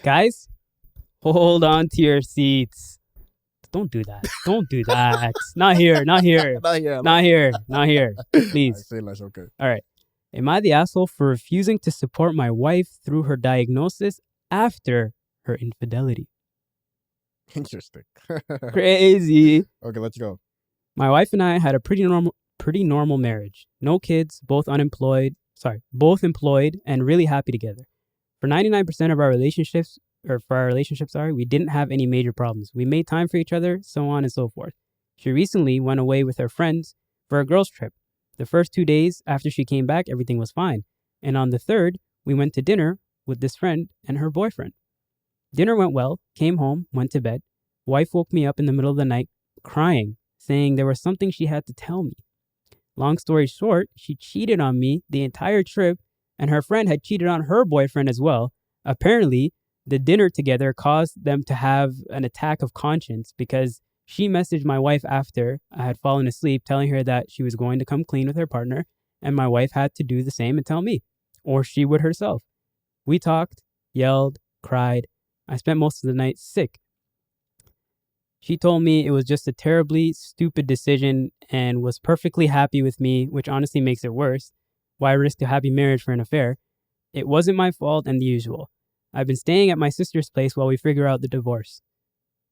Guys, hold on to your seats. Don't do that. Don't do that. Not here. Not here. Not here. Not here. Not here. I Please. say less. Okay. All right. Am I the asshole for refusing to support my wife through her diagnosis after her infidelity? Interesting. Crazy. Okay, let's go. My wife and I had a pretty normal marriage. No kids, both employed and really happy together. For 99% of our relationships, we didn't have any major problems. We made time for each other, so on and so forth. She recently went away with her friends for a girls' trip. The first 2 days after she came back, everything was fine. And on the third, we went to dinner with this friend and her boyfriend. Dinner went well, came home, went to bed. Wife woke me up in the middle of the night crying, saying there was something she had to tell me. Long story short, she cheated on me the entire trip, and her friend had cheated on her boyfriend as well. Apparently, the dinner together caused them to have an attack of conscience because she messaged my wife after I had fallen asleep, telling her that she was going to come clean with her partner, and my wife had to do the same and tell me, or she would herself. We talked, yelled, cried. I spent most of the night sick. She told me it was just a terribly stupid decision and was perfectly happy with me, which honestly makes it worse. Why risk a happy marriage for an affair? It wasn't my fault and the usual. I've been staying at my sister's place while we figure out the divorce.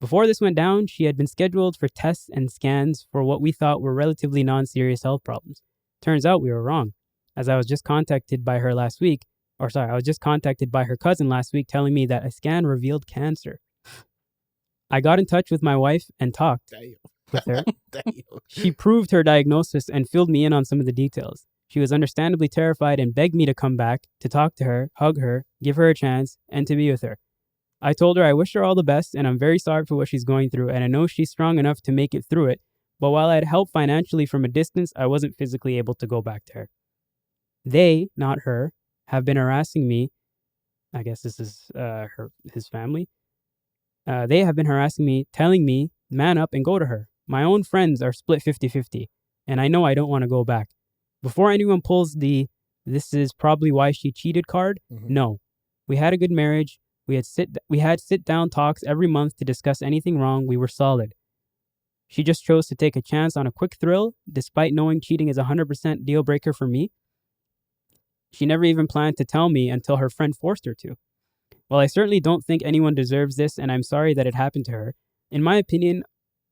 Before this went down, she had been scheduled for tests and scans for what we thought were relatively non-serious health problems. Turns out we were wrong, as I was just contacted by her cousin last week telling me that a scan revealed cancer. I got in touch with my wife and talked with her. She proved her diagnosis and filled me in on some of the details. She was understandably terrified and begged me to come back, to talk to her, hug her, give her a chance, and to be with her. I told her I wish her all the best and I'm very sorry for what she's going through and I know she's strong enough to make it through it, but while I'd help financially from a distance, I wasn't physically able to go back to her. They, not her, have been harassing me. I guess this is his family. They have been harassing me, telling me, man up and go to her. My own friends are split 50-50, and I know I don't want to go back. Before anyone pulls the "this is probably why she cheated" card, no. We had a good marriage. We had sit-down talks every month to discuss anything wrong. We were solid. She just chose to take a chance on a quick thrill, despite knowing cheating is a 100% deal breaker for me. She never even planned to tell me until her friend forced her to. While I certainly don't think anyone deserves this, and I'm sorry that it happened to her, in my opinion,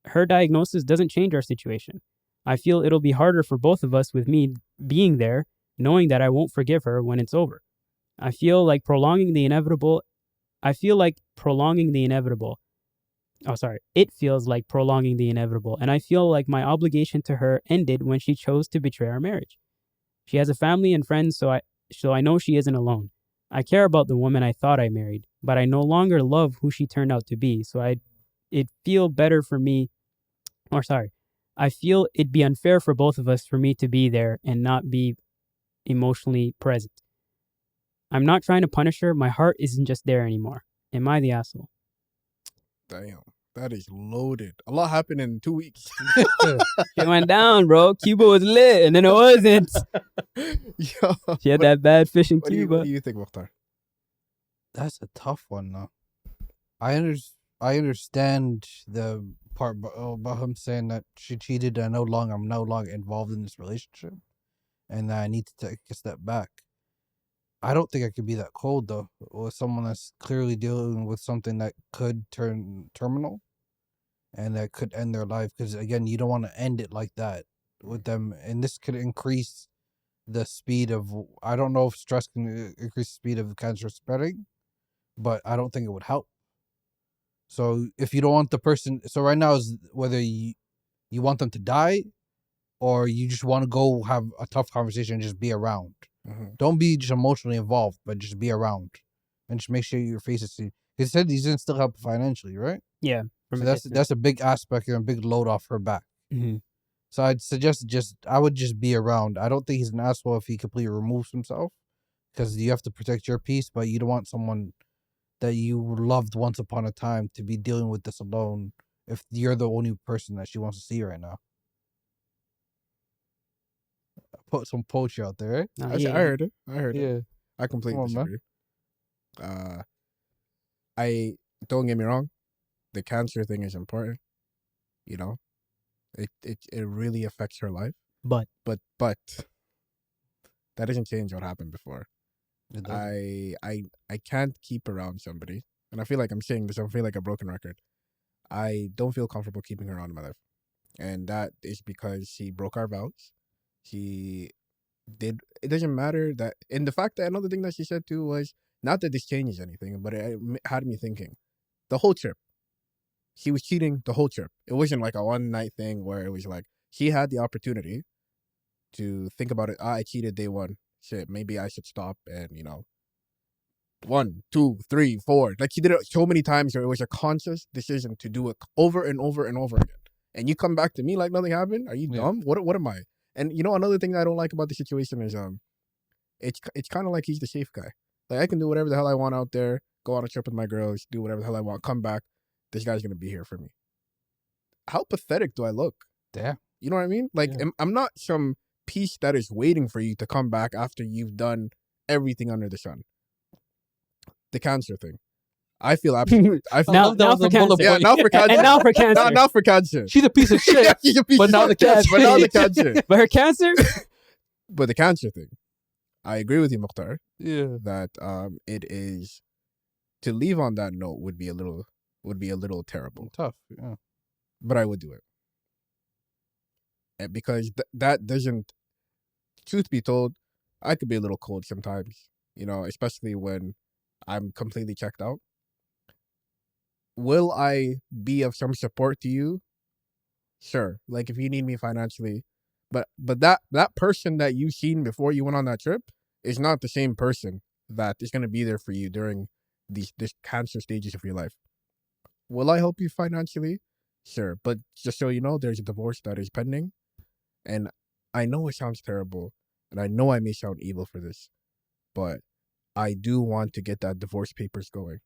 her diagnosis doesn't change our situation. I feel it'll be harder for both of us with me being there, knowing that I won't forgive her when it's over. It feels like prolonging the inevitable, and I feel like my obligation to her ended when she chose to betray our marriage. She has a family and friends, so I know she isn't alone. I care about the woman I thought I married, but I no longer love who she turned out to be, so I feel it'd be unfair for both of us for me to be there and not be emotionally present. I'm not trying to punish her, my heart isn't just there anymore. Am I the asshole? Damn, that is loaded. A lot happened in 2 weeks. It went down, bro. Cuba was lit, and then it wasn't. Yo, She had that bad fish in Cuba. What do you think, Mukhtar? That's a tough one, though. I understand the part about him saying that she cheated and I'm no longer involved in this relationship and that I need to take a step back. I don't think I could be that cold, though, with someone that's clearly dealing with something that could turn terminal and that could end their life. Because, again, you don't want to end it like that with them. And this could increase the speed of, I don't know if stress can increase the speed of cancer spreading, but I don't think it would help. So if you don't want the person, so right now is whether you want them to die or you just want to go have a tough conversation and just be around. Don't be just emotionally involved, but just be around and just make sure your face is seen. He said he's going to still help financially, right? Yeah. So that's a big aspect and a big load off her back. Mm-hmm. So I'd suggest I would just be around. I don't think he's an asshole if he completely removes himself because you have to protect your peace, but you don't want someone that you loved once upon a time to be dealing with this alone if you're the only person that she wants to see right now. Put some poetry out there, right? I heard it. Yeah. I completely Come on, disagree. I don't get me wrong, the cancer thing is important. You know, it really affects her life. But But that doesn't change what happened before. It doesn't. I can't keep around somebody, and I feel like I'm saying this. I feel like a broken record. I don't feel comfortable keeping her around in my life, and that is because she broke our vows. She did. It doesn't matter that, and the fact that another thing that she said too was not that this changes anything, but it had me thinking. The whole trip, she was cheating the whole trip. It wasn't like a one night thing where it was like she had the opportunity to think about it. I cheated day one. Shit, maybe I should stop and 1, 2, 3, 4. Like she did it so many times where it was a conscious decision to do it over and over and over again. And you come back to me like nothing happened? Are you dumb? What am I? And another thing that I don't like about the situation is it's kind of like he's the safe guy. Like I can do whatever the hell I want out there, go on a trip with my girls, do whatever the hell I want, come back. This guy's gonna be here for me. How pathetic do I look? Yeah. You know what I mean? Like I'm not some piece that is waiting for you to come back after you've done everything under the sun. The cancer thing. I feel absolutely. now for cancer. Yeah, now for cancer. And now for cancer. Now for cancer. She's a piece of shit. Yeah, she's a piece But of now shit. the cancer. But now the cancer. But her cancer? But the cancer thing. I agree with you, Mukhtar, Yeah. that it is to leave on that note would be a little terrible. Tough. Yeah. But I would do it. And because that doesn't, truth be told, I could be a little cold sometimes, especially when I'm completely checked out. Will I be of some support to you? Sure. Like if you need me financially, but that person that you seen before you went on that trip is not the same person that is going to be there for you during this cancer stages of your life. Will I help you financially? Sure. But just so you know, there's a divorce that is pending. And I know it sounds terrible, and I know I may sound evil for this, but I do want to get that divorce papers going.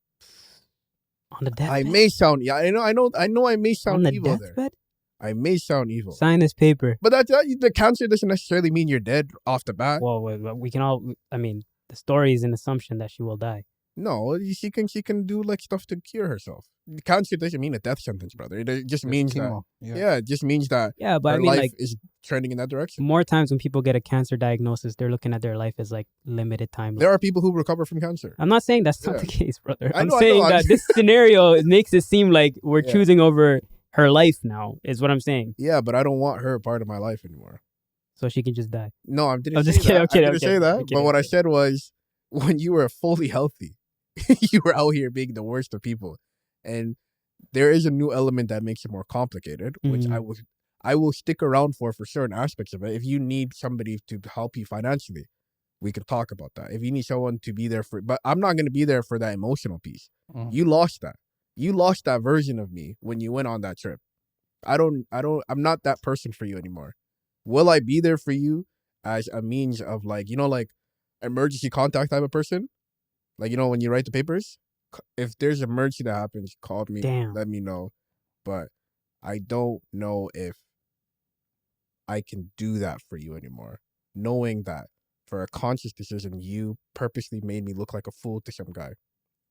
On the deathbed? I may sound, I know I may sound on the evil there. deathbed? I may sound evil. Sign this paper. But the cancer doesn't necessarily mean you're dead off the bat. Well, we can all. I mean, the story is an assumption that she will die. No, she can do like stuff to cure herself. Cancer doesn't mean a death sentence, brother. It just means chemo. that. It just means that Yeah, but her I mean, life like is trending in that direction. more times when people get a cancer diagnosis, they're looking at their life as like limited time. There are people who recover from cancer. I'm not saying that's not Yeah. the case, brother. I I'm know, saying I'm that just- this scenario it makes it seem like we're Yeah. choosing over her life now. Is what I'm saying. Yeah, but I don't want her part of my life anymore. So she can just die. No, I didn't I'm say just kidding, that. I'm kidding, I I'm didn't say kidding, that. I'm But kidding, what I'm I said was when you were fully healthy, you were out here being the worst of people. And there is a new element that makes it more complicated, which I will stick around for certain aspects of it. If you need somebody to help you financially, we can talk about that. If you need someone to be there but I'm not going to be there for that emotional piece. You lost that. You lost that version of me when you went on that trip. I'm not that person for you anymore. Will I be there for you as a means of like emergency contact type of person? Like, when you write the papers, if there's an emergency that happens, call me, Damn. let me know. But I don't know if I can do that for you anymore. Knowing that for a conscious decision, you purposely made me look like a fool to some guy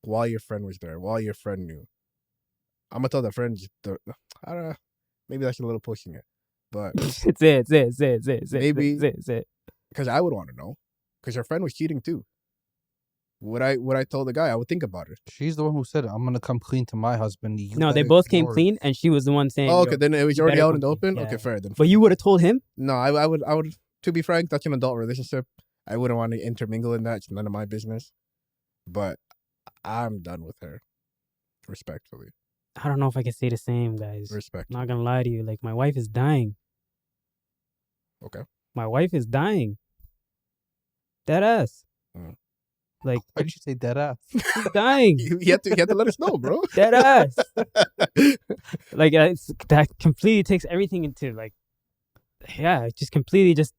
while your friend was there, while your friend knew. I'm gonna tell the friend, I don't know, maybe that's a little pushing it, but It's it. Maybe- It's it. because I would want to know, because her friend was cheating too. Would I tell the guy? I would think about it. She's the one who said, "I'm gonna come clean to my husband." You No, they better both came ignore it." clean, and she was the one saying. Oh, okay, "Yo, then it was you already better out in the come clean." open. Yeah. Okay, fair then. But you would have told him. No, I would. To be frank, that's an adult relationship. I wouldn't want to intermingle in that. It's none of my business. But I'm done with her. Respectfully. I don't know if I can say the same, guys. Respect. Not gonna lie to you, like my wife is dying. Okay. My wife is dying. Dead ass. Like Why'd you say dead ass? she's dying. You have to let us know, bro. Dead ass. Like that completely takes everything into like, yeah, it just completely just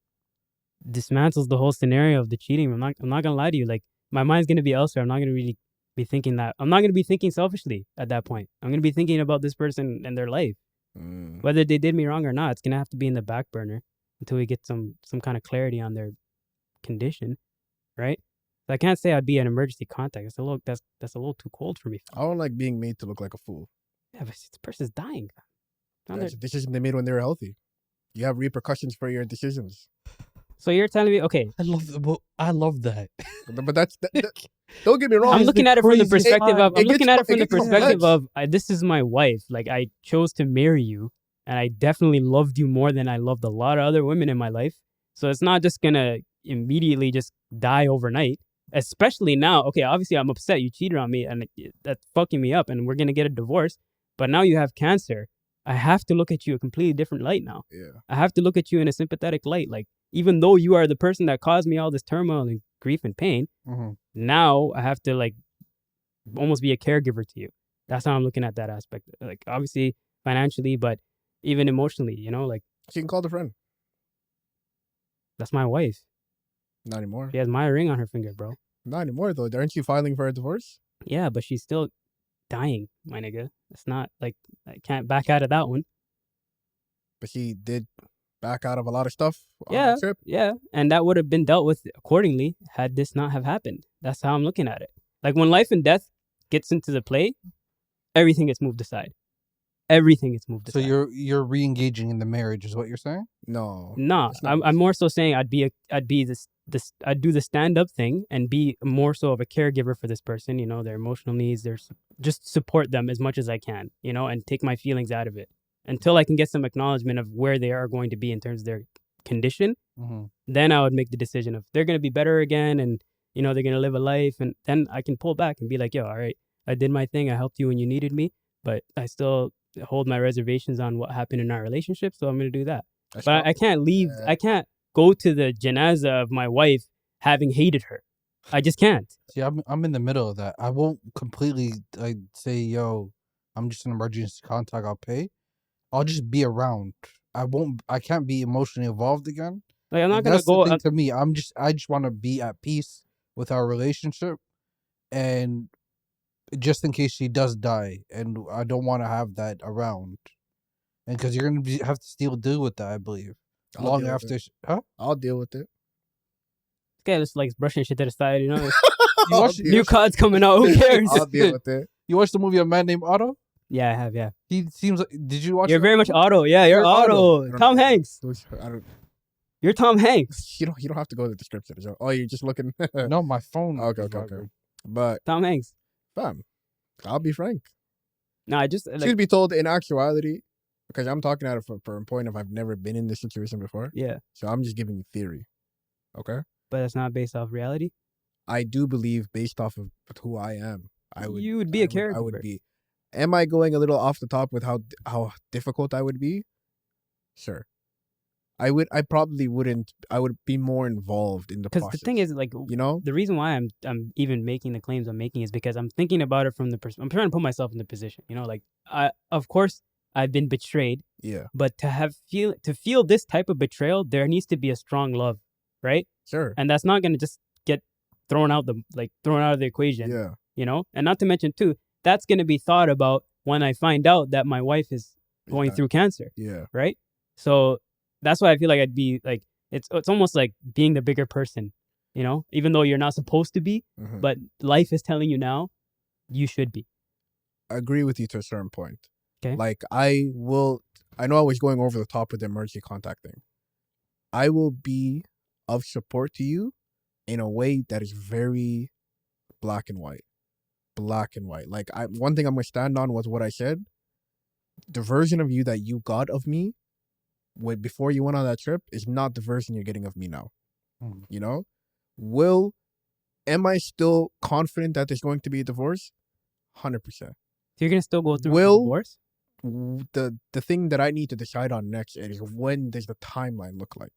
dismantles the whole scenario of the cheating. I'm not gonna lie to you. Like my mind's gonna be elsewhere. I'm not gonna really be thinking that. I'm not gonna be thinking selfishly at that point. I'm gonna be thinking about this person and their life, whether they did me wrong or not. It's gonna have to be in the back burner until we get some kind of clarity on their condition, right? So I can't say I'd be an emergency contact. That's a little too cold for me. I don't like being made to look like a fool. Yeah, but this person's dying. That's a decision they made when they were healthy. You have repercussions for your decisions. So you're telling me, okay, I love that. But don't get me wrong. I'm looking at it from the perspective of, complex. this is my wife. Like, I chose to marry you, and I definitely loved you more than I loved a lot of other women in my life. So it's not just gonna immediately just die overnight. Especially now, okay, obviously I'm upset you cheated on me, and that's fucking me up, and we're gonna get a divorce. But now you have cancer. I have to look at you a completely different light now. Yeah. I have to look at you in a sympathetic light. Like, even though you are the person that caused me all this turmoil and grief and pain, now I have to like almost be a caregiver to you. That's how I'm looking at that aspect. Like, obviously financially, but even emotionally, you know, like, She can call the friend. that's my wife. Not anymore. She has my ring on her finger, bro. Not anymore though. Aren't you filing for a divorce? Yeah, but she's still dying, my nigga. It's not like I can't back out of that one. But she did back out of a lot of stuff on Yeah, the trip. yeah. And that would have been dealt with accordingly had this not have happened. That's how I'm looking at it. Like, when life and death gets into the play, everything gets moved aside. Everything gets moved So aside. you're re-engaging in the marriage, is what you're saying? No. No, it's not. I'm more so saying I'd do the stand-up thing and be more so of a caregiver for this person, you know, their emotional needs, just support them as much as I can, you know, and take my feelings out of it until I can get some acknowledgement of where they are going to be in terms of their condition. Then I would make the decision of they're going to be better again, and, you know, they're going to live a life, and then I can pull back and be like, yo, all right, I did my thing, I helped you when you needed me, but I still hold my reservations on what happened in our relationship, so I'm going to do that. But I can't leave. I can't go to the janaza of my wife having hated her. I just can't. See, I'm in the middle of that. I won't completely like say, yo, I'm just an emergency contact, I'll pay. I'll just be around. I can't be emotionally involved again. Like, I'm not That's gonna go. the thing to me. I just want to be at peace with our relationship, and just in case she does die, and I don't want to have that around, and because you're gonna have to still deal with that, I believe. I'll deal with After, it. I'll deal with it. This guy just likes brushing shit to the side. You know, You watch new cards coming out. Who cares? I'll deal with it. You watched the movie A Man Named Otto? Yeah, I have. Yeah, He seems like. Did you watch? you're that very much movie? Otto. Yeah, you're You're Otto. Otto. Tom Hanks. I don't. You're Tom Hanks. You don't have to go to the description. Oh, you're just looking. No, my phone. Okay. But Tom Hanks. fam, I'll be frank. No, I just like, Should be told in actuality, because I'm talking at it from a point of I've never been in this situation before. yeah, So I'm just giving you theory. Okay. but it's not based off reality. I do believe, based off of who I am, You would be a caregiver. I would be. Am I going a little off the top with how difficult I would be? Sure. I probably wouldn't. I would be more involved in the Because process. the thing is, like, you know, the reason why I'm even making the claims I'm making is because I'm thinking about it from the I'm trying to put myself in the position. You know, like, of course I've been betrayed, yeah, but to feel this type of betrayal, there needs to be a strong love, right? sure, And that's not gonna just get thrown out of the equation. yeah, You know, and not to mention too, that's gonna be thought about when I find out that my wife is going through cancer, yeah, right? So that's why I feel like I'd be like, it's almost like being the bigger person, you know, even though you're not supposed to be, mhm. but life is telling you now you should be. I agree with you to a certain point. Okay. Like I know I was going over the top with the emergency contact thing. I will be of support to you in a way that is very black and white. Black and white. Like one thing I'm gonna stand on was what I said. The version of you that you got of me before you went on that trip is not the version you're getting of me now. You know? Am I still confident that there's going to be a divorce? 100%. So you're gonna still go through a divorce? The thing that I need to decide on next is when does the timeline look like?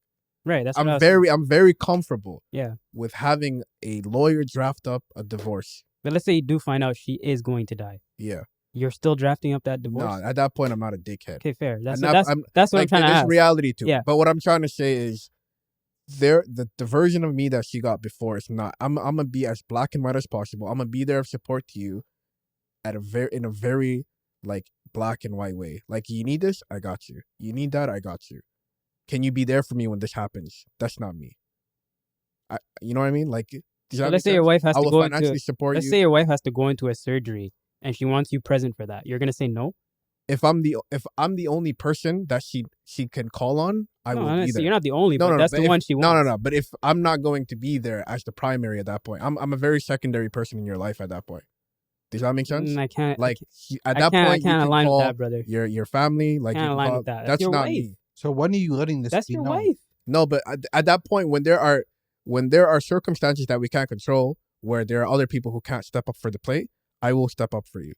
Right. That's I'm very comfortable yeah. with having a lawyer draft up a divorce. But let's say you do find out she is going to die. Yeah. You're still drafting up that divorce? No, at that point I'm not a dickhead. Okay, fair. That's And what I'm trying to there's ask. reality to Yeah. it. But what I'm trying to say is the version of me that she got before is not. I'm gonna be as black and white as possible. I'm gonna be there of support to you in a very like black and white way. Like, you need this, I got you. You need that, I got you. Can you be there for me when this happens? That's not me. You know what I mean? Like, Does So that let's make say your sense? wife has I to will go financially into. support Let's you. say your wife has to go into a surgery, and she wants you present for that. You're gonna say no. If I'm the only person that she can call on, I No, will be honestly, there. you're not the only, No, but no, no. that's But the if, one she no, wants. no, no. But if I'm not going to be there as the primary at that point, I'm a very secondary person in your life at that point. Does that make sense? I can't. Like at I that can't. I point, you can't can align with call that, brother. your family. Like you Can't can align call. with that. That's That's your not wife. me. So when are you letting this That's be your known? wife. No, but at that point, when there are circumstances that we can't control, where there are other people who can't step up for the plate, I will step up for you.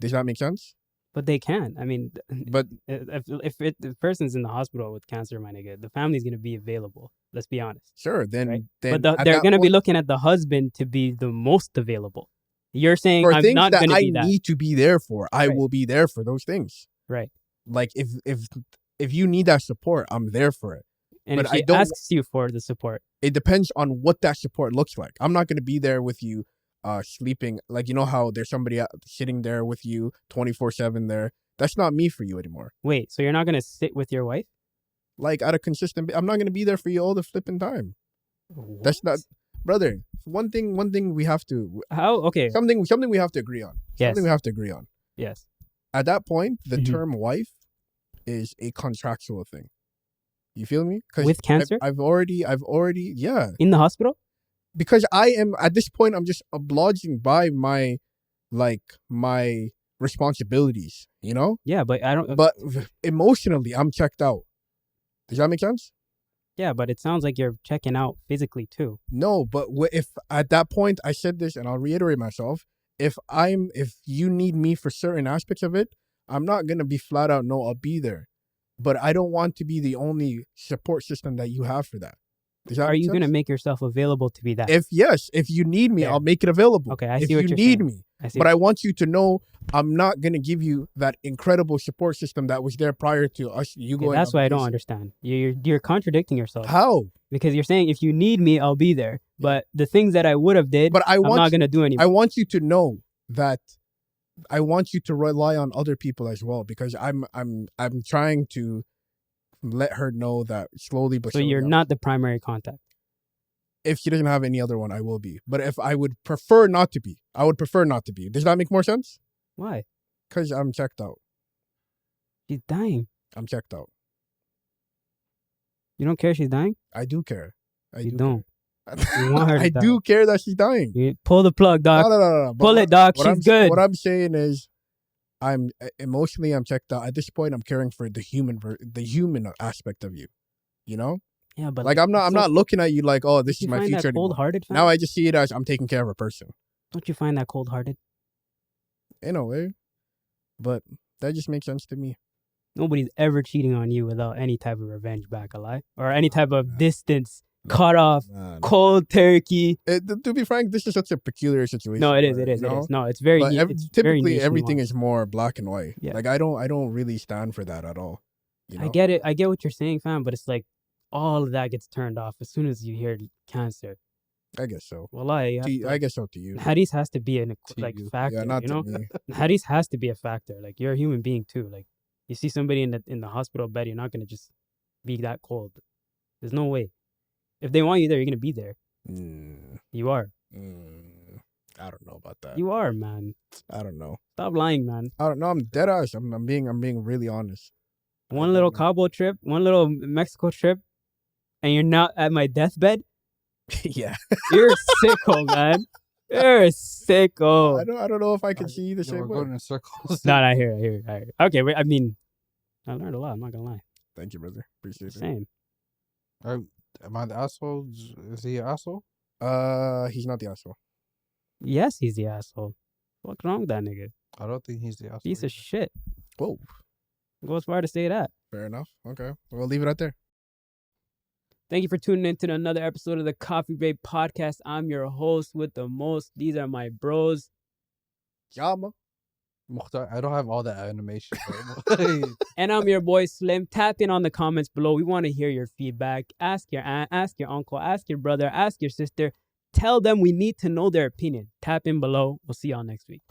Does that make sense? But they can. I mean, But if the person's in the hospital with cancer, my nigga, the family's gonna be available. Let's be honest. sure, then Right. then But at they're that gonna be point, looking at the husband to be the most available. You're saying for I'm things not that gonna I be that. need to be there for, I Right. will be there for those things. Right. Like if you need that support, I'm there for it. And But if I she don't- asks you for the support, It depends on what that support looks like. I'm not going to be there with you sleeping. Like, you know how there's somebody sitting there with you 24/7 there. That's not me for you anymore. wait, so you're not gonna sit with your wife? Like at a consistent, I'm not going to be there for you all the flipping time. That's not, brother. One thing we have to, How? Okay. something we have to agree on. Yes. Something we have to agree on. Yes. At that point, the Mhm. term wife is a contractual thing. You feel me? 'Cause With cancer? I've already, yeah. In the hospital? Because I am at this point, I'm just obliging by my responsibilities, you know. Yeah, but I don't. But emotionally, I'm checked out. Does that make sense? Yeah, but it sounds like you're checking out physically too. No, but if at that point I said this, and I'll reiterate myself, if you need me for certain aspects of it, I'm not gonna be flat out no, I'll be there. But I don't want to be the only support system that you have for that. Does that Are make you sense? gonna make yourself available to be that? If you need me, Yeah. I'll make it available. Okay, I if see what you you're need saying. me. I see. But I want you to know I'm not gonna give you that incredible support system that was there prior to us. You Okay, going. that's on why I don't vacation. understand. You're contradicting yourself How? because you're saying if you need me, I'll be there. But the things that I would have did, But I'm not gonna do anymore. I want you to know that I want you to rely on other people as well, because I'm trying to let her know that slowly but So surely. you're not the primary contact. If she doesn't have any other one, I will be. But if I would prefer not to be, I would prefer not to be. Does that make more sense? Why? Because I'm checked out. She's dying. I'm checked out. You don't care she's dying? I do care. You don't. Care. You want her to I die. do care that she's dying. You pull the plug, doc. No. But Pull it, doc. what She's I'm, good. What I'm saying is, I'm emotionally, I'm checked out. At this point, I'm caring for the human aspect of you. You know, Yeah, but like I'm it's not so- looking at you like, oh, this Don't is you my find future that anymore. cold-hearted? Fam? Now I just see it as I'm taking care of a person Don't you find that cold-hearted? in a way, but that just makes sense to me. Nobody's ever cheating on you without any type of revenge back, alive, or any type of distance, cut off, Nah. cold turkey. To be frank, this is such a peculiar situation. No, it is. where, It is. you It know, is. No, it's very. But It's very typically, niche everything nuanced. is more black and white. Yeah. Like I don't really stand for that at all. You know? I get it. I get what you're saying, fam. But it's like all of that gets turned off as soon as you hear cancer. I guess so. Wallahi, I guess so to you. Hadith has to be To you. factor. Yeah, not you to know, me. Hadith has to be a factor. Like you're a human being too. Like you see somebody in the hospital bed, you're not gonna just be that cold. There's no way. If they want you there, you're gonna be there. Mm, You are. I don't know about that. You are, man. I don't know. Stop lying, man. I don't know. I'm dead ass. I'm being really honest. One little Cabo trip, one little Mexico trip, and you're not at my deathbed. Yeah. You're a sicko, man. You're a sicko. I don't know if I can see you the same We're way. going in circles. No, I hear it. Okay, wait. I mean, I learned a lot. I'm not gonna lie. Thank you, brother. Appreciate it. Same. Am I the asshole? Is he an asshole? He's not the asshole. Yes, he's the asshole. What's wrong with that nigga? I don't think he's the asshole. Piece of either. shit. Whoa. Go as far to say that. Fair enough. Okay. We'll leave it right there. Thank you for tuning in to another episode of the Coffee Break Podcast. I'm your host with the most. These are my bros. Yama. Mukhtar, I don't have all that animation. Bro. And I'm your boy Slim. Tap in on the comments below. We want to hear your feedback. Ask your aunt, ask your uncle, ask your brother, ask your sister. Tell them we need to know their opinion. Tap in below. We'll see y'all next week.